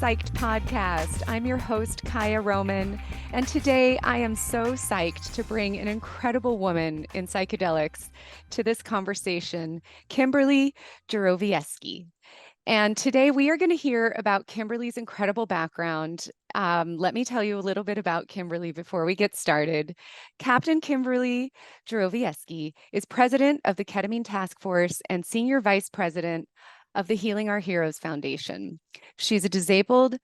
Psyched podcast. I'm your host, Kaya Roman, and today I am so psyched to bring an incredible woman in psychedelics to this conversation, Kimberly Juroviesky. And today we are going to hear about Kimberly's incredible background. Let me tell you a little bit about Kimberly before we get started. Captain Kimberly Jurovievsky is president of the Ketamine Taskforce and senior vice president of the Healing Our Heroes Foundation. She's a disabled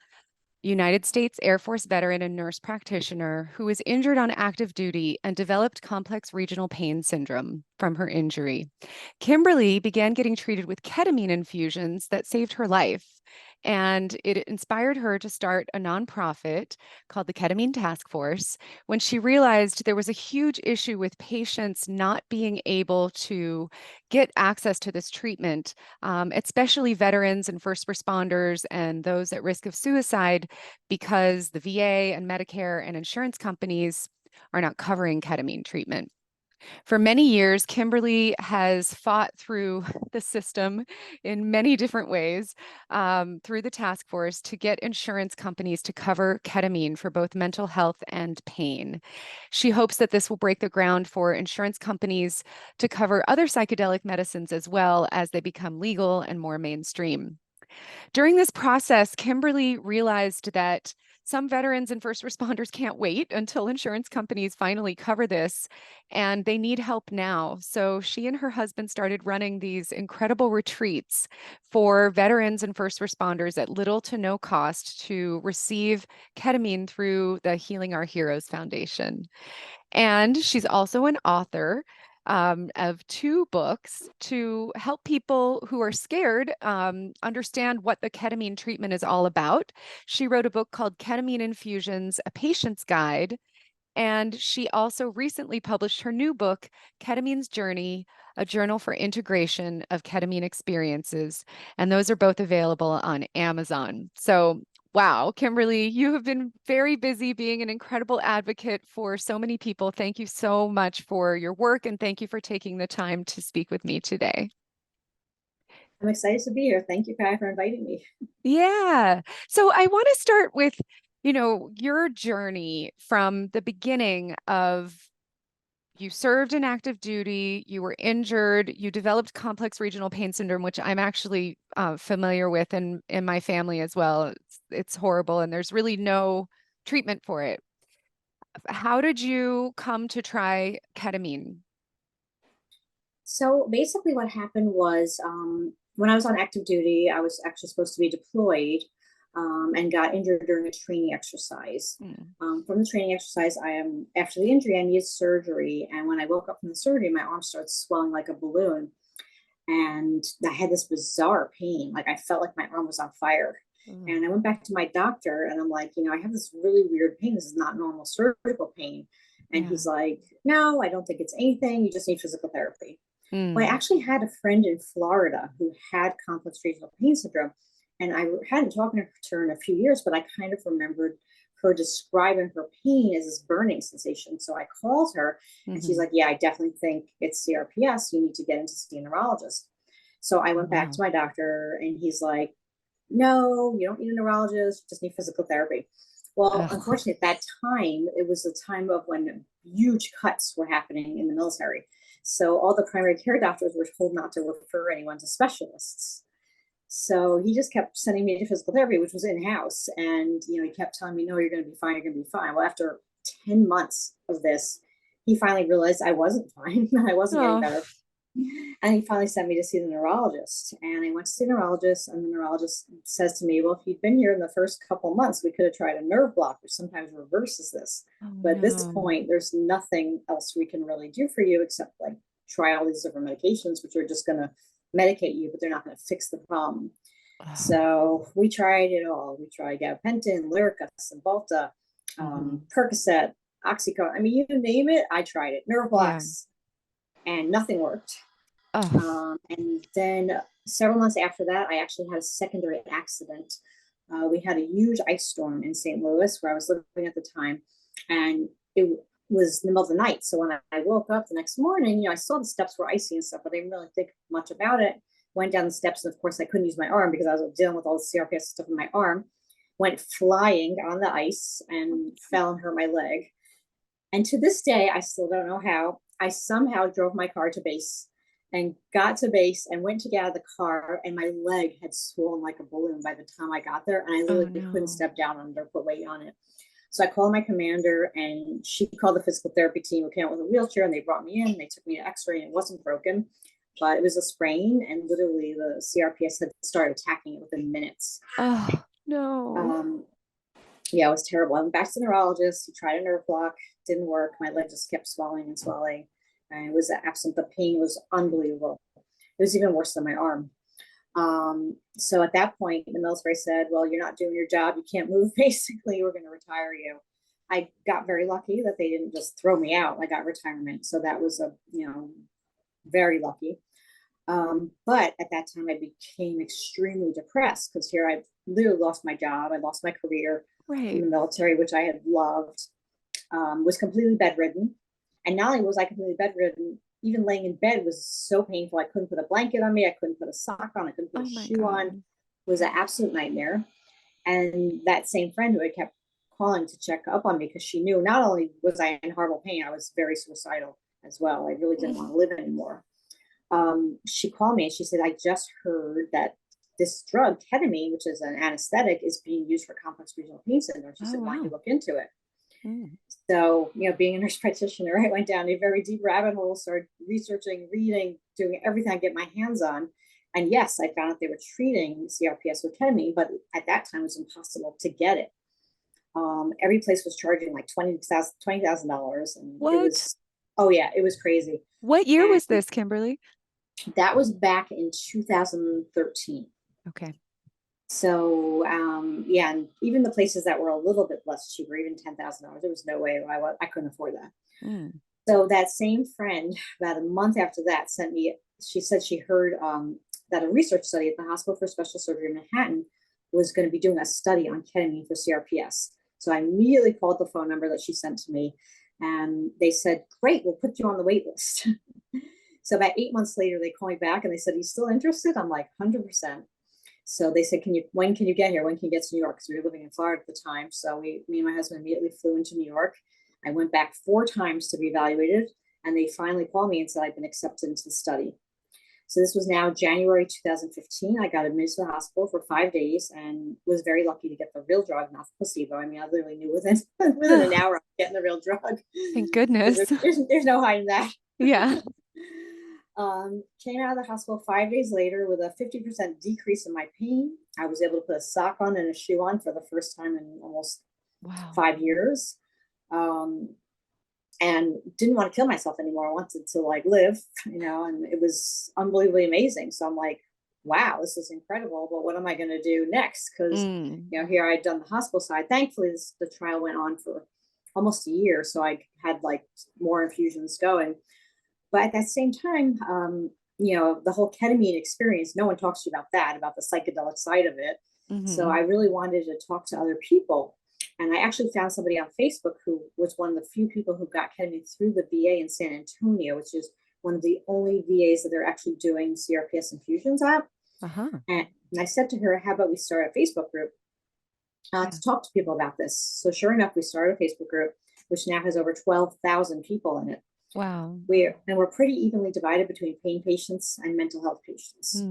United States Air Force veteran and nurse practitioner who was injured on active duty and developed complex regional pain syndrome from her injury. Kimberly began getting treated with ketamine infusions that saved her life, and it inspired her to start a nonprofit called the Ketamine Taskforce when she realized there was a huge issue with patients not being able to get access to this treatment, especially veterans and first responders and those at risk of suicide, because the VA and Medicare and insurance companies are not covering ketamine treatment. For many years, Kimberly has fought through the system in many different ways through the task force to get insurance companies to cover ketamine for both mental health and pain. She hopes that this will break the ground for insurance companies to cover other psychedelic medicines as well as they become legal and more mainstream. During this process, Kimberly realized that some veterans and first responders can't wait until insurance companies finally cover this, and they need help now. So she and her husband started running these incredible retreats for veterans and first responders at little to no cost to receive ketamine through the Healing Our Heroes Foundation. And she's also an author of 2 books to help people who are scared understand what the ketamine treatment is all about. She wrote a book called Ketamine Infusions, A Patient's Guide. And she also recently published her new book, Ketamine's Journey, a journal for integration of ketamine experiences. And those are both available on Amazon. So wow, Kimberly, you have been very busy being an incredible advocate for so many people. Thank you so much for your work, and thank you for taking the time to speak with me today. I'm excited to be here. Thank you, Kai, for inviting me. Yeah. So I want to start with, your journey from the beginning of you served in active duty, you were injured, you developed complex regional pain syndrome, which I'm actually familiar with in my family as well. It's horrible, and there's really no treatment for it. How did you come to try ketamine? So basically, what happened was when I was on active duty, I was actually supposed to be deployed and got injured during a training exercise. From the training exercise, after the injury, I needed surgery. And when I woke up from the surgery, my arm started swelling like a balloon. And I had this bizarre pain. Like I felt like my arm was on fire. And I went back to my doctor and I'm like, I have this really weird pain. This is not normal surgical pain. And he's like, no, I don't think it's anything. You just need physical therapy. Well, I actually had a friend in Florida who had complex regional pain syndrome. And I hadn't talked to her in a few years, but I kind of remembered her describing her pain as this burning sensation. So I called her and she's like, yeah, I definitely think it's CRPS. You need to get in to see a neurologist. So I went back to my doctor and he's like, no, you don't need a neurologist, just need physical therapy. Well, unfortunately, at that time, it was the time of when huge cuts were happening in the military. So all the primary care doctors were told not to refer anyone to specialists. So he just kept sending me to physical therapy, which was in-house. And, he kept telling me, no, you're going to be fine. You're going to be fine. Well, after 10 months of this, he finally realized I wasn't fine. I wasn't getting better. And he finally sent me to see the neurologist. And I went to see the neurologist, and the neurologist says to me, well, if you'd been here in the first couple months, we could have tried a nerve block, which sometimes reverses this. But at this point, there's nothing else we can really do for you except like try all these different medications, which are just going to medicate you, but they're not going to fix the problem. So we tried it all. We tried gabapentin, Lyrica, Cymbalta, Percocet, Oxycontin. I mean, you name it, I tried it. Nerve blocks, and nothing worked. And then several months after that, I actually had a secondary accident. We had a huge ice storm in St. Louis where I was living at the time, and it was in the middle of the night. So when I woke up the next morning, I saw the steps were icy and stuff, but I didn't really think much about it. Went down the steps, and of course I couldn't use my arm because I was dealing with all the CRPS stuff in my arm. went flying on the ice and fell and hurt my leg. And to this day, I still don't know how. I somehow drove my car to base and got to base and went to get out of the car, and my leg had swollen like a balloon by the time I got there, and I Oh literally couldn't no. step down under, put weight on it. So I called my commander, and she called the physical therapy team who came out with a wheelchair, and they brought me in. They took me to X-ray, and it wasn't broken, but it was a sprain, and literally the CRPS had started attacking it within minutes. Oh no. Yeah, it was terrible. I went back to the neurologist. He tried a nerve block, didn't work. My leg just kept swelling and swelling, and it was absent. The pain was unbelievable. It was even worse than my arm. So at that point, the military said, well, you're not doing your job. You can't move. Basically, we're going to retire you. I got very lucky that they didn't just throw me out. I got retirement. So that was very lucky. But at that time, I became extremely depressed because here I literally lost my job. I lost my career in the military, which I had loved, was completely bedridden. And not only was I completely bedridden, even laying in bed was so painful. I couldn't put a blanket on me. I couldn't put a sock on. I couldn't put a shoe on. It was an absolute nightmare. And that same friend who had kept calling to check up on me because she knew not only was I in horrible pain, I was very suicidal as well. I really didn't want to live anymore. She called me and she said, I just heard that this drug, ketamine, which is an anesthetic, is being used for complex regional pain syndrome. She said, why don't you look into it? So, being a nurse practitioner, I went down a very deep rabbit hole, started researching, reading, doing everything I get my hands on. And yes, I found out they were treating CRPS with ketamine, but at that time it was impossible to get it. Every place was charging like $20,000. And what? It was, oh yeah, it was crazy. What year was this, Kimberly? That was back in 2013. Okay. So, yeah, and even the places that were a little bit less cheaper, even $10,000, there was no way I couldn't afford that. So that same friend, about a month after that, sent me, she said she heard that a research study at the Hospital for Special Surgery in Manhattan was going to be doing a study on ketamine for CRPS. So I immediately called the phone number that she sent to me, and they said, great, we'll put you on the wait list. So about 8 months later, they called me back and they said, are you still interested? I'm like, 100%. So they said, when can you get here? When can you get to New York? Because we were living in Florida at the time. So me and my husband immediately flew into New York. I went back 4 times to be evaluated, and they finally called me and said I'd been accepted into the study. So this was now January 2015. I got admitted to the hospital for 5 days and was very lucky to get the real drug, not the placebo. I mean, I literally knew within an hour I was getting the real drug. Thank goodness. There's no hiding that. Yeah. Came out of the hospital 5 days later with a 50% decrease in my pain. I was able to put a sock on and a shoe on for the first time in almost 5 years. And didn't want to kill myself anymore. I wanted to live, and it was unbelievably amazing. So I'm like, wow, this is incredible. But what am I going to do next? Because, here I'd done the hospital side. Thankfully, the trial went on for almost a year. So I had more infusions going. But at that same time, the whole ketamine experience, no one talks to you about the psychedelic side of it. So I really wanted to talk to other people. And I actually found somebody on Facebook who was one of the few people who got ketamine through the VA in San Antonio, which is one of the only VAs that are actually doing CRPS infusions at. And I said to her, how about we start a Facebook group to talk to people about this? So sure enough, we started a Facebook group, which now has over 12,000 people in it. Wow. We're pretty evenly divided between pain patients and mental health patients.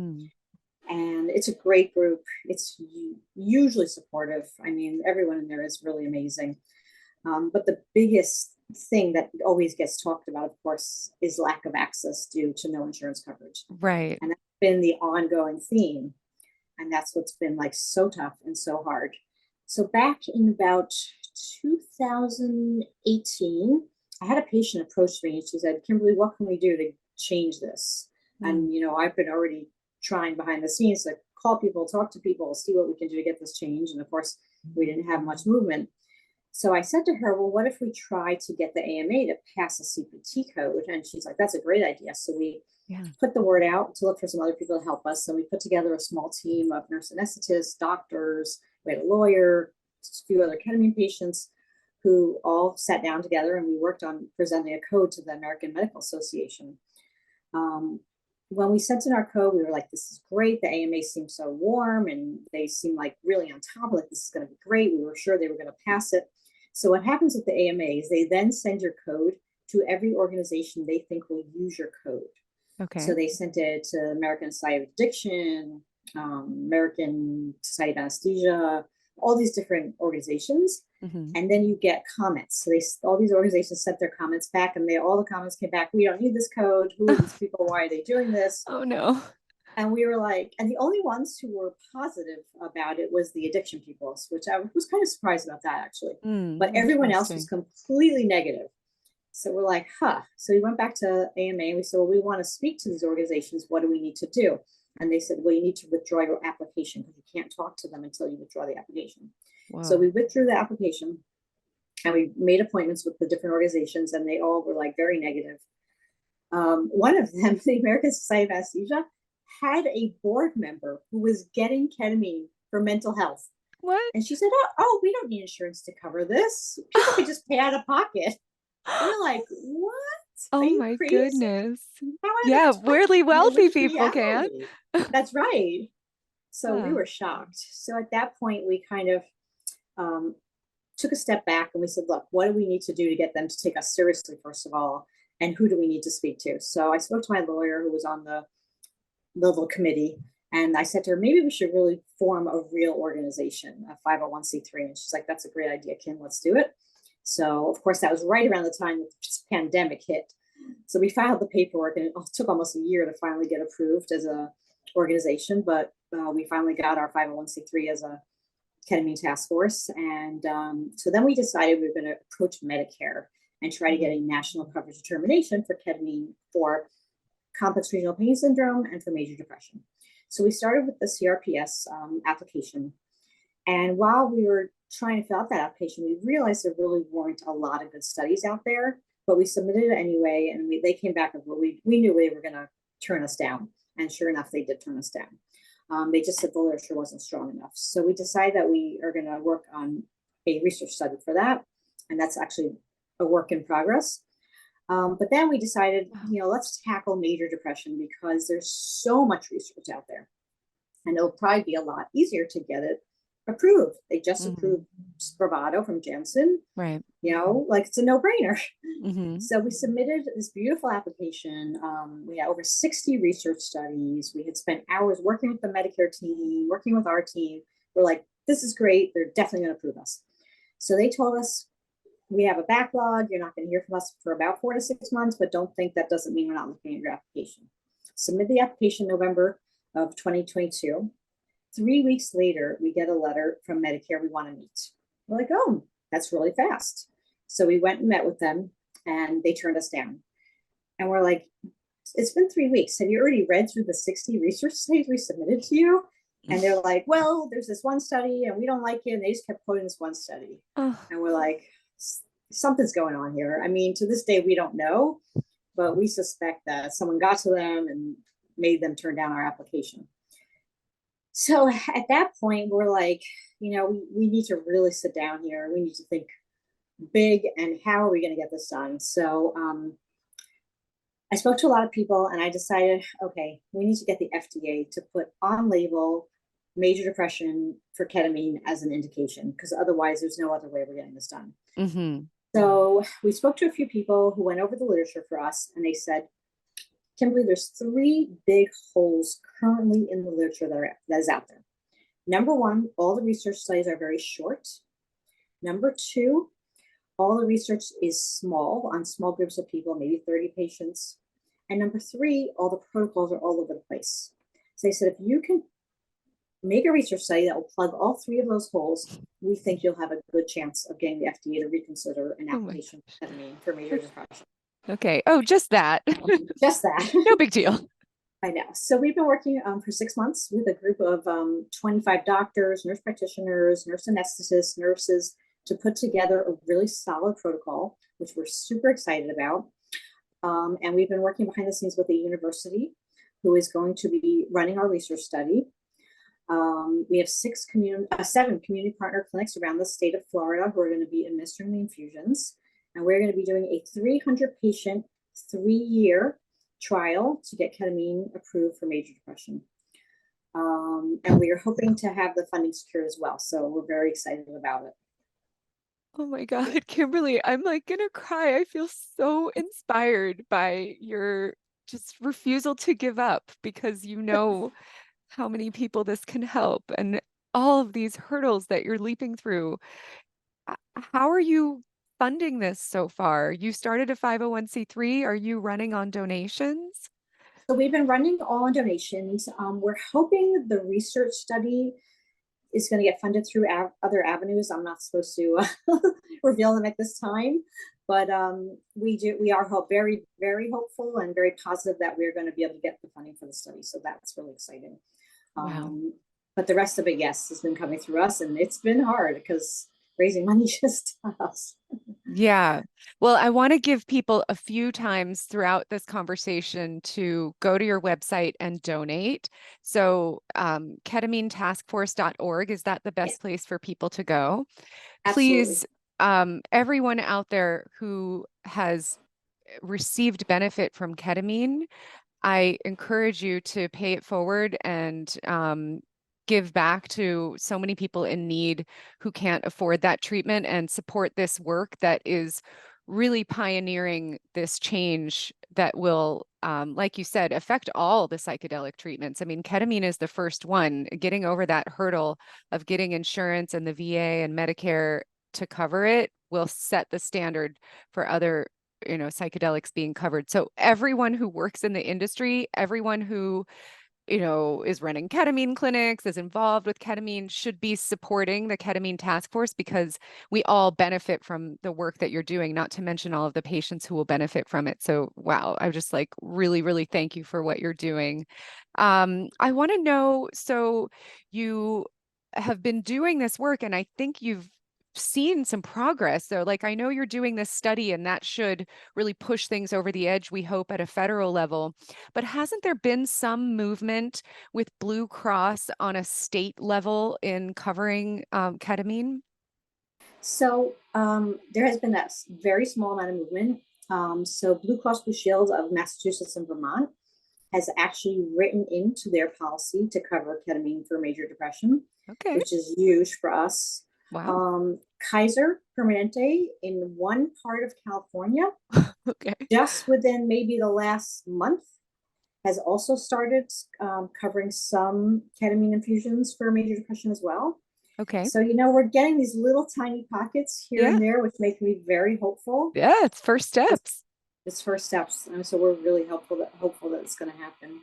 And it's a great group. It's usually supportive. I mean, everyone in there is really amazing. But the biggest thing that always gets talked about, of course, is lack of access due to no insurance coverage. Right. And that's been the ongoing theme. And that's what's been so tough and so hard. So back in about 2018, I had a patient approach me and she said, Kimberly, what can we do to change this? And, I've been already trying behind the scenes to call people, talk to people, see what we can do to get this change. And of course, we didn't have much movement. So I said to her, well, what if we try to get the AMA to pass a CPT code? And she's like, that's a great idea. So we put the word out to look for some other people to help us. So we put together a small team of nurse anesthetists, doctors, we had a lawyer, a few other ketamine patients who all sat down together and we worked on presenting a code to the American Medical Association. when we sent in our code, we were like, this is great. The AMA seems so warm and they seem like really on top of it. This is going to be great. We were sure they were going to pass it. So what happens with the AMAs, they then send your code to every organization they think will use your code. Okay. So they sent it to American Society of Addiction, American Society of Anesthesia, all these different organizations. Mm-hmm. And then you get comments. So all these organizations sent their comments back, and all the comments came back. We don't need this code. Who are these people? Why are they doing this? Oh no. And we were like, and the only ones who were positive about it was the addiction people, which I was kind of surprised about that actually. But everyone else was completely negative. So we're like, So we went back to AMA and we said, well, we want to speak to these organizations. What do we need to do? And they said, well, you need to withdraw your application because you can't talk to them until you withdraw the application. Wow. So we withdrew the application and we made appointments with the different organizations, and they all were like very negative. One of them, the American Society of Anesthesia, had a board member who was getting ketamine for mental health. What? And she said, oh, we don't need insurance to cover this. People could just pay out of pocket. We're like, what? Oh my goodness. Yeah, weirdly wealthy people can. That's right. So we were shocked. So at that point, we kind of took a step back and we said, look, what do we need to do to get them to take us seriously, first of all? And who do we need to speak to? So I spoke to my lawyer who was on the little committee. And I said to her, maybe we should really form a real organization, a 501c3. And she's like, that's a great idea, Kim, let's do it. So of course, that was right around the time the pandemic hit. So we filed the paperwork, and it took almost a year to finally get approved as a organization. But we finally got our 501c3 as a ketamine task force. And so then we decided we were going to approach Medicare and try to get a national coverage determination for ketamine for complex regional pain syndrome and for major depression. So we started with the CRPS application. And while we were trying to fill out that application, we realized there really weren't a lot of good studies out there, but we submitted it anyway. And they came back with what we knew they were going to turn us down. And sure enough, they did turn us down. They just said the literature wasn't strong enough. So we decided that we are going to work on a research study for that. And that's actually a work in progress. But then we decided, let's tackle major depression because there's so much research out there. And it'll probably be a lot easier to get it approved. They just approved Spravato from Janssen. Right. Like it's a no-brainer. So we submitted this beautiful application. We had over 60 research studies. We had spent hours working with the Medicare team, working with our team. We're like, this is great. They're definitely going to approve us. So they told us, we have a backlog. You're not going to hear from us for about 4 to 6 months, but don't think that doesn't mean we're not looking at your application. Submit the application November of 2022. 3 weeks later, we get a letter from Medicare. We want to meet. We're like, oh, that's really fast. So we went and met with them, and they turned us down. And we're like, it's been 3 weeks. Have you already read through the 60 research studies we submitted to you? And they're like, well, there's this one study, and we don't like it. And they just kept quoting this one study. And we're like, something's going on here. I mean, to this day, we don't know, but we suspect that someone got to them and made them turn down our application. So at that point, we're like, we need to really sit down here. We need to think big, and how are we going to get this done? So I spoke to a lot of people, and I decided, okay, we need to get the FDA to put on label major depression for ketamine as an indication, because otherwise there's no other way we're getting this done. So we spoke to a few people who went over the literature for us, and they said, Kimberly, there's 3 big holes currently in the literature that is out there. Number 1, all the research studies are very short. Number 2, all the research is small, on small groups of people, maybe 30 patients. And number 3, all the protocols are all over the place. So they said, if you can make a research study that will plug all 3 of those holes, we think you'll have a good chance of getting the FDA to reconsider an application for major depression. Okay. Oh, just that. Just that. No big deal. I know. So we've been working for 6 months with a group of 25 doctors, nurse practitioners, nurse anesthetists, nurses, to put together a really solid protocol, which we're super excited about. And we've been working behind the scenes with a university who is going to be running our research study. We have 7 community partner clinics around the state of Florida who are going to be administering the infusions. And we're going to be doing a 300 patient, 3-year trial to get ketamine approved for major depression. And we are hoping to have the funding secured as well. So we're very excited about it. Oh my God, Kimberly, I'm like gonna cry. I feel so inspired by your just refusal to give up because you know how many people this can help and all of these hurdles that you're leaping through. How are you funding this so far? You started a 501(c)(3). Are you running on donations? So we've been running all on donations. We're hoping the research study is going to get funded through other avenues. I'm not supposed to reveal them at this time, but we are very, very hopeful and very positive that we're going to be able to get the funding for the study. So that's really exciting. Wow. But the rest of it, yes, has been coming through us, and it's been hard because raising money just us. Yeah. Well, I want to give people a few times throughout this conversation to go to your website and donate. So, ketaminetaskforce.org, is that the Yeah, best place for people to go? absolutely. Please, everyone out there who has received benefit from ketamine, I encourage you to pay it forward and give back to so many people in need who can't afford that treatment and support this work that is really pioneering this change that will, like you said, affect all the psychedelic treatments. I mean, ketamine is the first one. Getting over that hurdle of getting insurance and the VA and Medicare to cover it will set the standard for other psychedelics being covered. So everyone who works in the industry, everyone who, is running ketamine clinics, is involved with ketamine, should be supporting the ketamine task force because we all benefit from the work that you're doing, not to mention all of the patients who will benefit from it. So, wow, I just like really, really thank you for what you're doing. I want to know, so you have been doing this work and I think you've seen some progress. So like I know you're doing this study and that should really push things over the edge, we hope, at a federal level. But hasn't there been some movement with Blue Cross on a state level in covering ketamine? So there has been a very small amount of movement. So Blue Cross Blue Shield of Massachusetts and Vermont has actually written into their policy to cover ketamine for major depression, Okay. which is huge for us. Wow. Kaiser Permanente in one part of California, Okay. just within maybe the last month, has also started covering some ketamine infusions for major depression as well. Okay. So, we're getting these little tiny pockets here Yeah. and there, which make me very hopeful. Yeah, it's first steps. It's first steps. And so we're really hopeful that it's going to happen.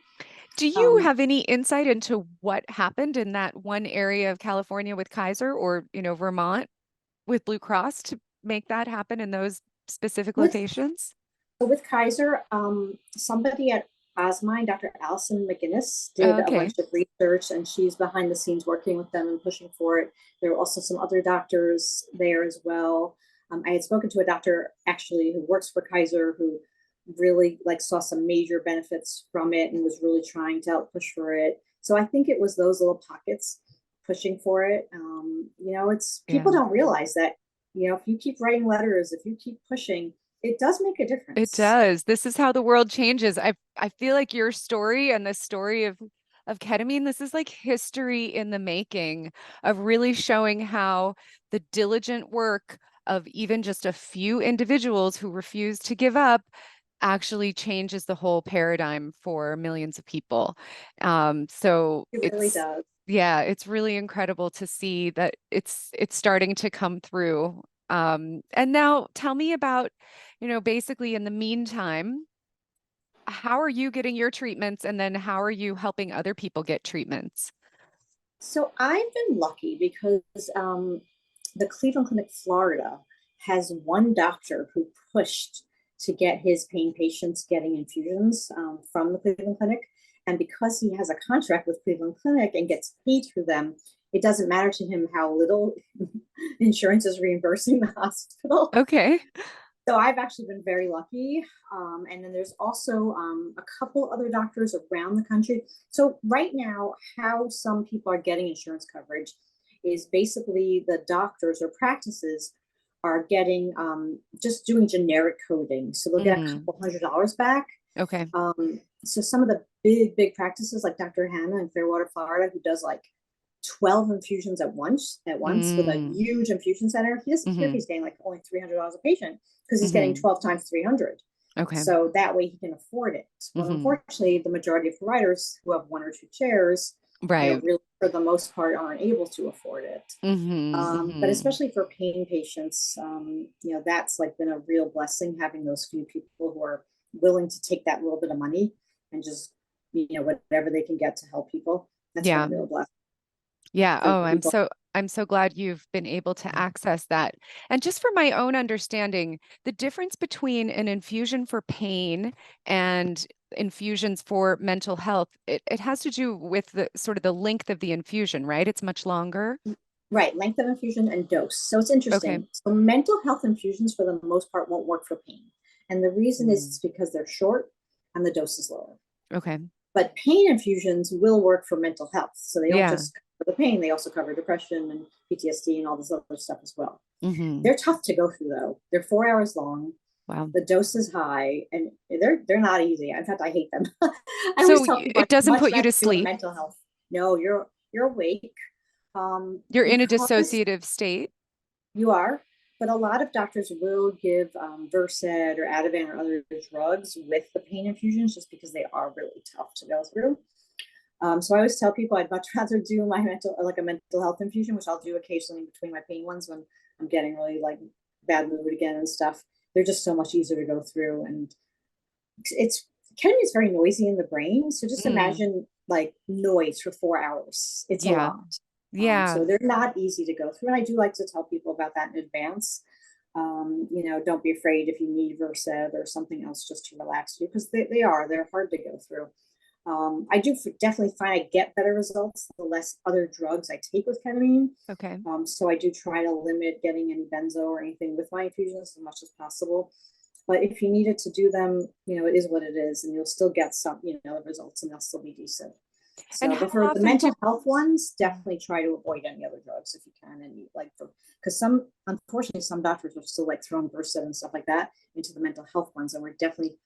Do you Um, have any insight into what happened in that one area of California with Kaiser or, Vermont with Blue Cross to make that happen in those specific with locations? with Kaiser, somebody at Osmine, Dr. Allison McGinnis, did a Okay. bunch of research, and she's behind the scenes working with them and pushing for it. There were also some other doctors there as well. I had spoken to a doctor actually who works for Kaiser who really saw some major benefits from it and was really trying to help push for it. So I think it was those little pockets pushing for it. It's Yeah. people don't realize that, if you keep writing letters, if you keep pushing, it does make a It difference. does. This is how the world changes. I feel like your story and the story of ketamine, this is like history in the making of really showing how the diligent work of even just a few individuals who refuse to give up actually changes the whole paradigm for millions of people. So It really it's does. yeah, it's really incredible to see that it's starting to come through. And now tell me about, basically in the meantime, how are you getting your treatments and then how are you helping other people get treatments? So I've been lucky because the Cleveland Clinic, Florida, has one doctor who pushed to get his pain patients getting infusions from the Cleveland Clinic. And because he has a contract with Cleveland Clinic and gets paid through them, it doesn't matter to him how little insurance is reimbursing the hospital. Okay. So I've actually been very lucky. And then there's also a couple other doctors around the country. So right now, how some people are getting insurance coverage is basically the doctors or practices are getting just doing generic coding. So they'll get a Mm, couple $100 back. Okay. So some of the big practices like Dr. Hannah in Clearwater, Florida, who does like 12 infusions at once with a Mm. huge infusion center, he doesn't care if Mm-hmm. he's getting like only $300 a patient because he's getting Mm-hmm. 12 times 300. Okay. So that way he can afford it. Well, Mm-hmm. unfortunately, the majority of providers who have one or two chairs, Right. really for the most part aren't able to afford it. Mm-hmm. But Mm-hmm. especially for pain patients, that's like been a real blessing having those few people who are willing to take that little bit of money and just, whatever they can get to help people. That's been a Yeah. real blessing Yeah. for Oh, people. I'm so glad you've been able to access that. And just for my own understanding, the difference between an infusion for pain and infusions for mental health, it has to do with the sort of the length of the infusion, right? It's much longer. Right, length of infusion and dose. So it's Okay. interesting. So mental health infusions, for the most part, won't work for pain. And the reason is Mm. it's because they're short and the dose is lower. Okay. But pain infusions will work for mental health. So they don't Yeah. just cover the pain, they also cover depression and PTSD and all this other stuff as well. Mm-hmm. They're tough to go through though. They're 4 hours long. Wow. The dose is high and they're not easy. In fact, I hate them. I always So tell people it I'd doesn't much put you rather to do a sleep. mental health. No, you're awake. You're in a Because dissociative state. you are, but a lot of doctors will give Versed or Ativan or other drugs with the pain infusions just because they are really tough to go through. So I always tell people I'd much rather do my a mental health infusion, which I'll do occasionally between my pain ones when I'm getting really like bad mood again and stuff. They're just so much easier to go through, and it's ketamine is very noisy in the brain. So just Mm. imagine like noise for 4 hours. It's a Yeah. lot. Yeah. So they're not easy to go through. And I do like to tell people about that in advance. Don't be afraid if you need Versed or something else just to relax you because they're hard to go through. I do definitely find I get better results the less other drugs I take with ketamine. Okay. So I do try to limit getting any benzo or anything with my infusions as much as possible. But if you needed to do them, it is what it is, and you'll still get some, the results, and they'll still be decent. And So, how but for the often do mental health ones, Mhm. definitely try to avoid any other drugs if you can, and because unfortunately, some doctors are still like throwing Versed and stuff like that into the mental health ones, and we're definitely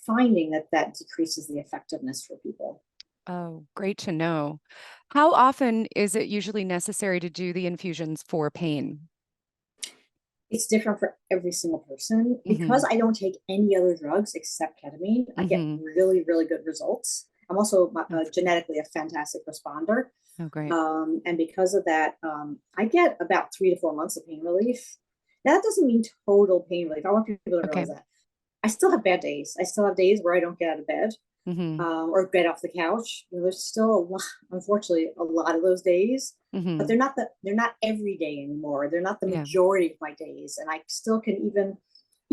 finding that decreases the effectiveness for people. Oh, great to know. How often is it usually necessary to do the infusions for pain? It's different for every single person Mm-hmm. because I don't take any other drugs except ketamine. I get Mm-hmm. really, really good results. I'm also That's genetically a fantastic responder. oh great. And because of that, I get about 3 to 4 months of pain relief. Now, that doesn't mean total pain relief. I want people to Okay. realize that. I still have bad days. I still have days where I don't get out of bed Mm-hmm. or get off the couch. There's still a lot, unfortunately, a lot of those days, but Mm-hmm. they're not every day anymore. They're not the Yeah. majority of my days, and I still can even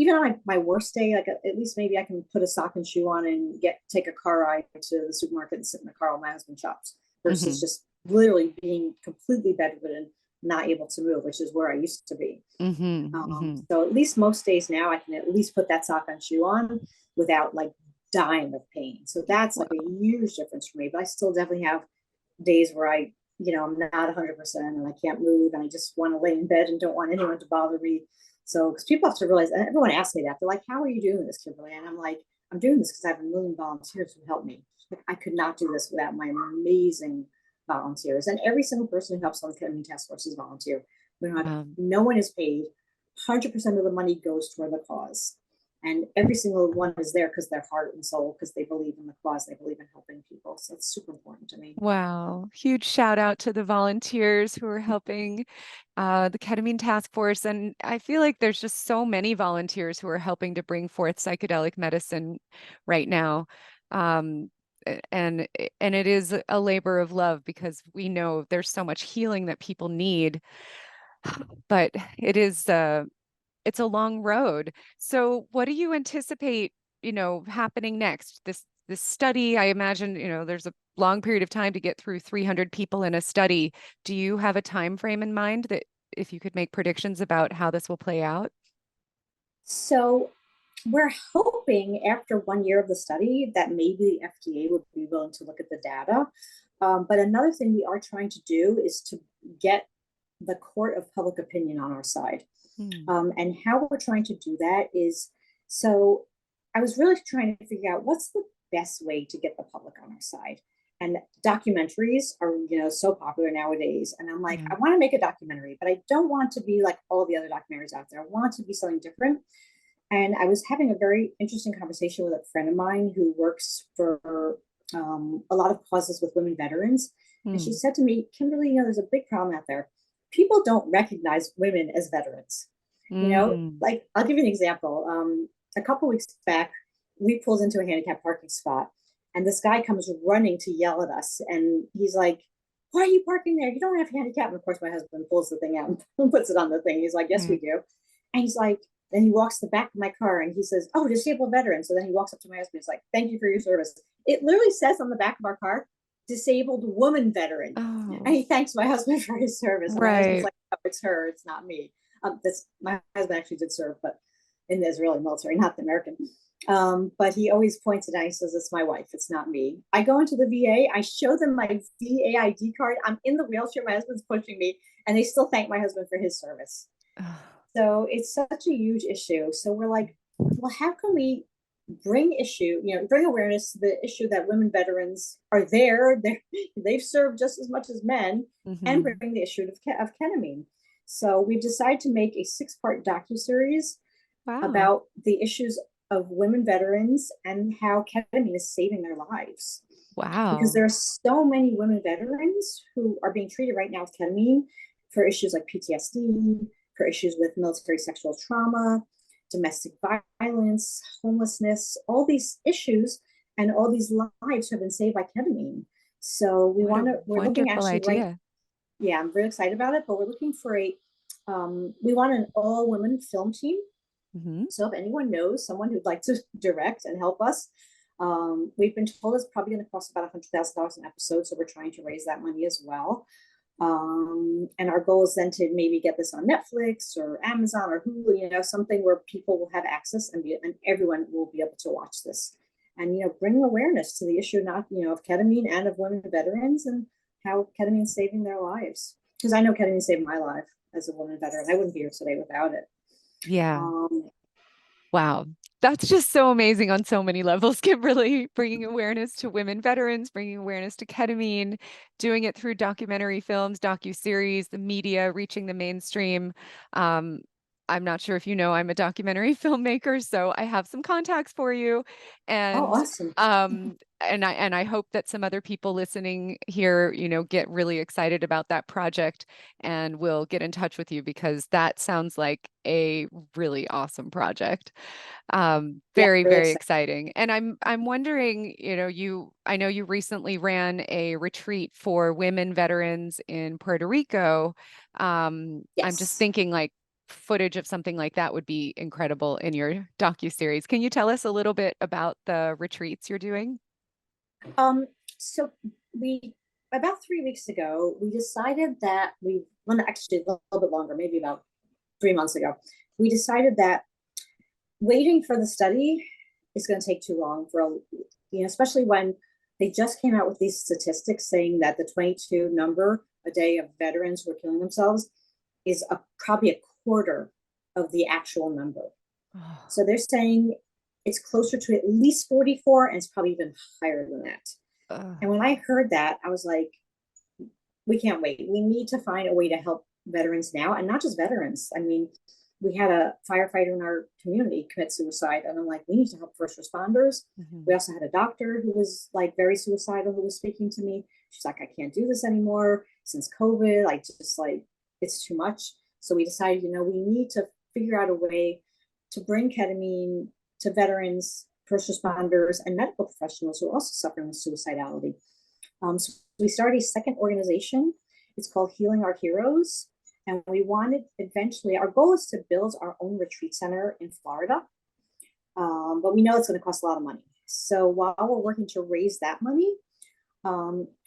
on my worst day, like at least maybe I can put a sock and shoe on and take a car ride to the supermarket and sit in the car while my husband shops, versus Mm-hmm. just literally being completely bedridden, not able to move, which is where I used to be. Mm-hmm. Mm-hmm. So at least most days now, I can at least put that sock and shoe on without like dying of pain. So that's like a Wow. huge difference for me. But I still definitely have days where I'm not 100% and I can't move and I just want to lay in bed and don't want anyone to bother me. So, because people have to realize, and everyone asks me that, they're like, "How are you doing this, Kimberly?" And I'm like, "I'm doing this because I have a million volunteers who help me. Like, I could not do this without my amazing volunteers. And every single person who helps on the Ketamine Task Force is volunteer. We don't have, Wow. no one is paid. 100% of the money goes toward the cause. And every single one is there because their heart and soul, because they believe in the cause, they believe in helping people. So it's super important to me. Wow. Huge shout out to the volunteers who are helping the Ketamine Task Force. And I feel like there's just so many volunteers who are helping to bring forth psychedelic medicine right now. Um, and it is a labor of love because we know there's so much healing that people need, but it's a long road. So what do you anticipate, happening next? This study, I imagine, there's a long period of time to get through 300 people in a study. Do you have a time frame in mind that if you could make predictions about how this will play out? So we're hoping after 1 year of the study that maybe the FDA would be willing to look at the data. But another thing we are trying to do is to get the court of public opinion on our side. Hmm. And how we're trying to do that is so I was really trying to figure out what's the best way to get the public on our side. And documentaries are, so popular nowadays. And I'm like, I want to make a documentary, but I don't want to be like all the other documentaries out there. I want to be something different. And I was having a very interesting conversation with a friend of mine who works for a lot of causes with women veterans. And she said to me, Kimberly, there's a big problem out there. People don't recognize women as veterans. Like, I'll give you an example. A couple weeks back, we pulled into a handicapped parking spot, and this guy comes running to yell at us. And he's like, why are you parking there? You don't have handicap. And of course, my husband pulls the thing out and puts it on the thing. He's like, yes, we do. And he's like, then he walks to the back of my car and he says, oh, disabled veteran. So then he walks up to my husband. He's like, thank you for your service. It literally says on the back of our car, disabled woman veteran. Oh, And he thanks my husband for his service. And my husband's like, oh, it's her, it's not me. My husband actually did serve, but in the Israeli military, not the American. But he always points it out. He says, it's my wife, it's not me. I go into the VA, I show them my VA ID card. I'm in the wheelchair, my husband's pushing me, and they still thank my husband for his service. So it's such a huge issue. So we're like, well, how can we bring awareness to the issue that women veterans are there. They've served just as much as men, and bring the issue of ketamine. So we've decided to make a 6-part docuseries about the issues of women veterans and how ketamine is saving their lives. Wow. Because there are so many women veterans who are being treated right now with ketamine for issues like PTSD, for issues with military sexual trauma, domestic violence, homelessness, all these issues, and all these lives have been saved by ketamine. So we're looking actually yeah, I'm very excited about it, but we're looking for we want an all-women film team. So if anyone knows someone who'd like to direct and help us, we've been told it's probably going to cost about $100,000 an episode. So we're trying to raise that money as well. And our goal is then to maybe get this on Netflix or Amazon or Hulu, something where people will have access and everyone will be able to watch this, and bring awareness to the issue, not of ketamine and of women veterans, and how ketamine is saving their lives. Because I know ketamine saved my life as a woman veteran. I wouldn't be here today without it. Yeah. Wow. That's just so amazing on so many levels, Kimberly, bringing awareness to women veterans, bringing awareness to ketamine, doing it through documentary films, docuseries, the media, reaching the mainstream. I'm not sure if you know, I'm a documentary filmmaker, so I have some contacts for you. And awesome. And I hope that some other people listening here, get really excited about that project and will get in touch with you, because that sounds like a really awesome project. Very, very exciting. And I'm wondering, I know you recently ran a retreat for women veterans in Puerto Rico. I'm just thinking like footage of something like that would be incredible in your docuseries. Can you tell us a little bit about the retreats you're doing? So about 3 weeks ago, we decided that actually a little bit longer, maybe about 3 months ago, we decided that waiting for the study is going to take too long especially when they just came out with these statistics saying that the 22 number a day of veterans who are killing themselves is probably a quarter of the actual number. So they're saying it's closer to at least 44, and it's probably even higher than that. And when I heard that, I was like, we can't wait. We need to find a way to help veterans now, and not just veterans. I mean, we had a firefighter in our community commit suicide, and I'm like, we need to help first responders. We also had a doctor who was like very suicidal, who was speaking to me. She's like, I can't do this anymore since COVID. I just like, it's too much. So we decided, we need to figure out a way to bring ketamine to veterans, first responders, and medical professionals who are also suffering with suicidality. So we started a second organization. It's called Healing Our Heroes. And we wanted eventually, our goal is to build our own retreat center in Florida. But we know it's going to cost a lot of money. So while we're working to raise that money,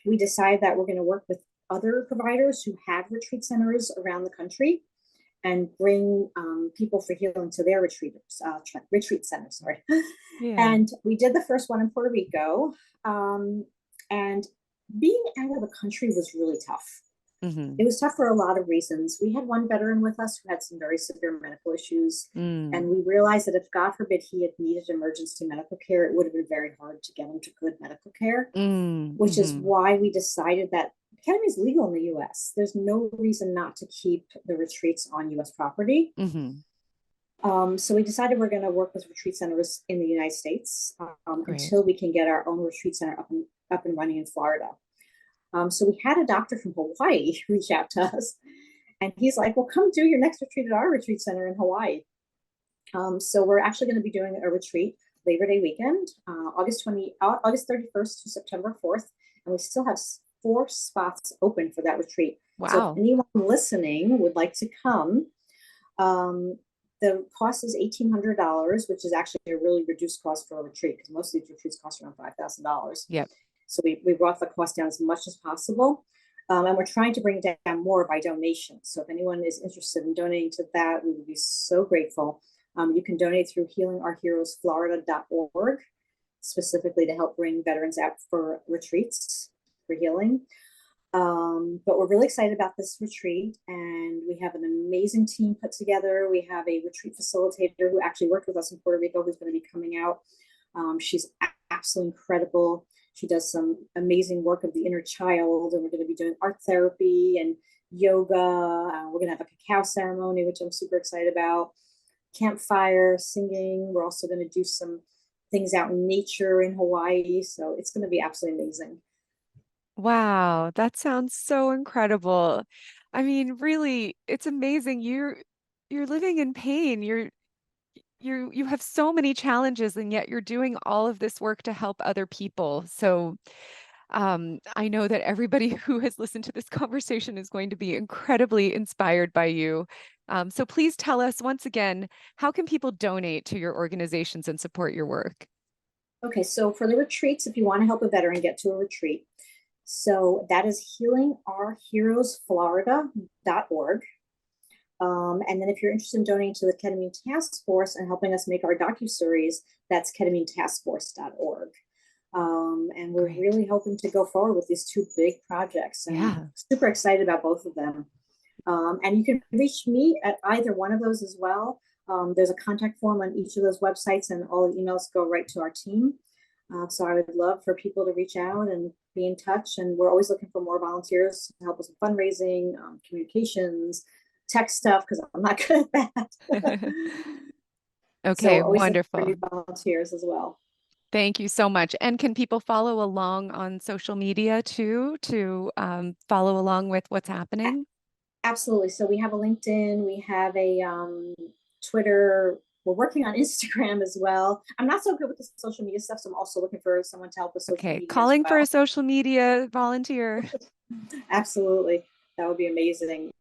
we decided that we're going to work with other providers who have retreat centers around the country and bring people for healing to their retreat centers. And we did the first one in Puerto Rico. And being out of the country was really tough. Mm-hmm. It was tough for a lot of reasons. We had one veteran with us who had some very severe medical issues. And we realized that if, God forbid, he had needed emergency medical care, it would have been very hard to get him to good medical care, which is Mm-hmm. why we decided that ketamine is legal in the US. There's no reason not to keep the retreats on US property. Mm-hmm. So we decided we're going to work with retreat centers in the United States Great. until we can get our own retreat center up and running in Florida. So we had a doctor from Hawaii reach out to us, and he's like, well, come do your next retreat at our retreat center in Hawaii. So we're actually going to be doing a retreat Labor Day weekend, August 31st to September 4th, and we still have 4 spots open for that retreat. So if Wow. anyone listening would like to come, the cost is $1,800, which is actually a really reduced cost for a retreat, because most of these retreats cost around $5,000. Yep. So we brought the cost down as much as possible. And we're trying to bring it down more by donation. So if anyone is interested in donating to that, we would be so grateful. You can donate through healingourheroesflorida.org, specifically to help bring veterans out for retreats for healing. But we're really excited about this retreat, and we have an amazing team put together. We have a retreat facilitator who actually worked with us in Puerto Rico, who's going to be coming out. She's absolutely incredible. She does some amazing work of the inner child, and we're going to be doing art therapy and yoga. We're going to have a cacao ceremony, which I'm super excited about. Campfire, singing. We're also going to do some things out in nature in Hawaii. So it's going to be absolutely amazing. Wow, that sounds so incredible. I mean, really, it's amazing. You're living in pain. You have so many challenges, and yet you're doing all of this work to help other people. So I know that everybody who has listened to this conversation is going to be incredibly inspired by you. So please tell us once again, how can people donate to your organizations and support your work? Okay, so for the retreats, if you want to help a veteran get to a retreat, so that is healingourheroesflorida.org. And then if you're interested in donating to the Ketamine Taskforce and helping us make our docuseries, that's ketaminetaskforce.org. And we're Great. really hoping to go forward with these 2 big projects, and Yeah. super excited about both of them. And you can reach me at either one of those as well. There's a contact form on each of those websites, and all the emails go right to our team. So I would love for people to reach out and be in touch. And we're always looking for more volunteers to help us with fundraising, communications, tech stuff, because I'm not good at that. So Okay, we're always looking for wonderful. new volunteers as well. Thank you so much. And can people follow along on social media too, to follow along with what's happening? Absolutely. So we have a LinkedIn, we have a Twitter. We're working on Instagram as well. I'm not so good with the social media stuff, so I'm also looking for someone to help with social Okay, media as calling for a well. social media volunteer. Absolutely, that would be amazing.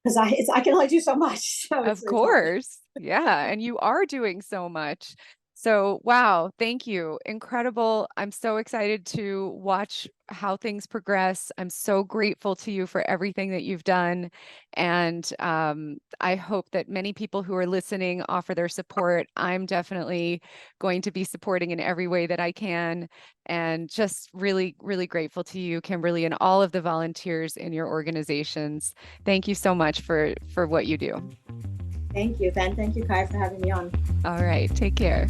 Because I can only do so much, so Of it's hard. course. Yeah, and you are doing so much. So, wow, thank you. Incredible. I'm so excited to watch how things progress. I'm so grateful to you for everything that you've done. And I hope that many people who are listening offer their support. I'm definitely going to be supporting in every way that I can. And just really, really grateful to you, Kimberly, and all of the volunteers in your organizations. Thank you so much for what you do. Thank you, Ben. Thank you, Kai, for having me on. All right, take care.